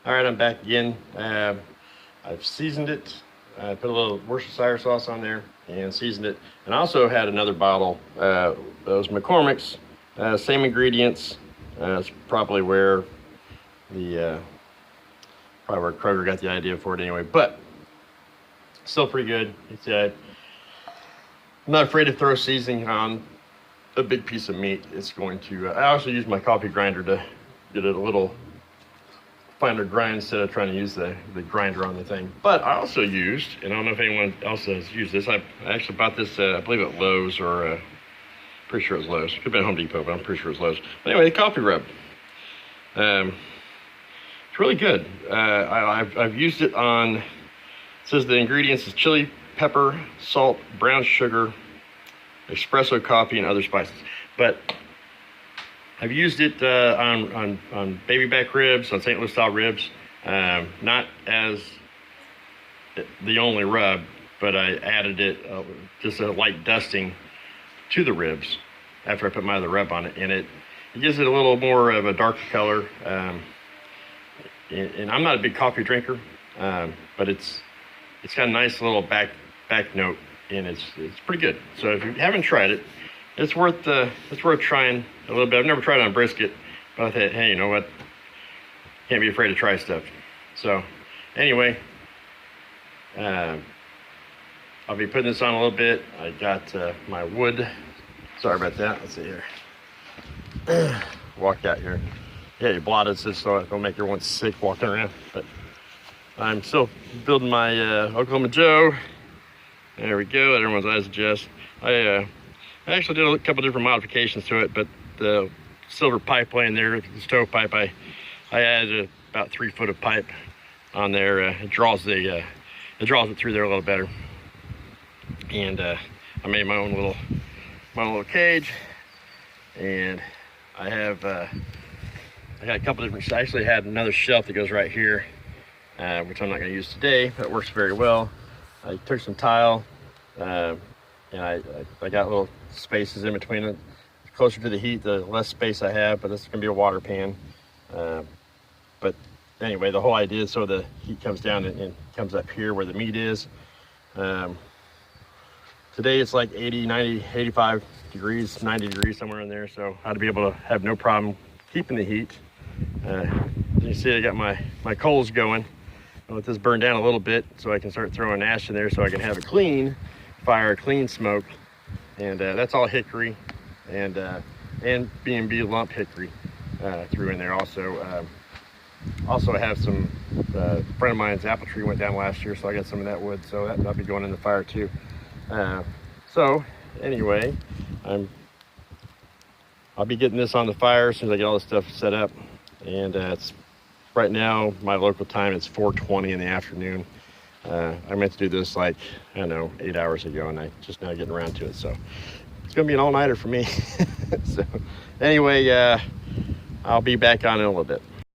All right, I'm back again. I've seasoned it. I put a little Worcestershire sauce on there and seasoned it. And I also had another bottle, those McCormick's, same ingredients. It's probably where Kroger got the idea for it anyway, but still pretty good. I'm not afraid to throw seasoning on a big piece of meat. It's going to, I also use my coffee grinder to get it a little finer grind instead of trying to use the grinder on the thing. But I also used, and I don't know if anyone else has used this, I actually bought this, I believe at Lowe's, or pretty sure it was Lowe's. Could have been Home Depot, but I'm pretty sure it was Lowe's. But anyway, the coffee rub. It's really good. I've used it on, it says the ingredients is chili, pepper, salt, brown sugar, espresso coffee, and other spices. But I've used it on baby back ribs, on St. Louis style ribs, not as the only rub, but I added it, just a light dusting to the ribs after I put my other rub on it, and it gives it a little more of a darker color. And I'm not a big coffee drinker, but it's got a nice little back note, and it's pretty good. So if you haven't tried it, it's worth trying a little bit. I've never tried it on brisket, but I thought, hey, you know what? Can't be afraid to try stuff. So anyway, I'll be putting this on a little bit. I got my wood. Sorry about that. Let's see here. Walk out here. Yeah, you blotted this so it don't make everyone sick walking around. But I'm still building my Oklahoma Joe. There we go. Everyone's eyes adjust. I actually did a couple different modifications to it, but the silver pipe laying there, the stove pipe, I added about 3 foot of pipe on there. It draws it through there a little better. And I made my own little cage, and I got a couple different. I actually had another shelf that goes right here, which I'm not going to use today, but it works very well. I took some tile, and I got little spaces in between it. Closer to the heat, the less space I have, but this is going to be a water pan. But anyway, the whole idea is so the heat comes down and comes up here where the meat is. Today it's like 80, 90, 85 degrees, 90 degrees, somewhere in there. So I ought to be able to have no problem keeping the heat. As you see, I got my coals going. I'll let this burn down a little bit so I can start throwing ash in there so I can have a clean fire, clean smoke. And that's all hickory and B&B lump hickory threw in there also. Also I have some, a friend of mine's apple tree went down last year, so I got some of that wood, so that'll be going in the fire too. So anyway, I'll be getting this on the fire as soon as I get all this stuff set up. And it's right now, my local time, it's 4:20 in the afternoon. I meant to do this like, I don't know, 8 hours ago, and I just now getting around to it. So it's gonna be an all-nighter for me. So anyway, I'll be back on in a little bit.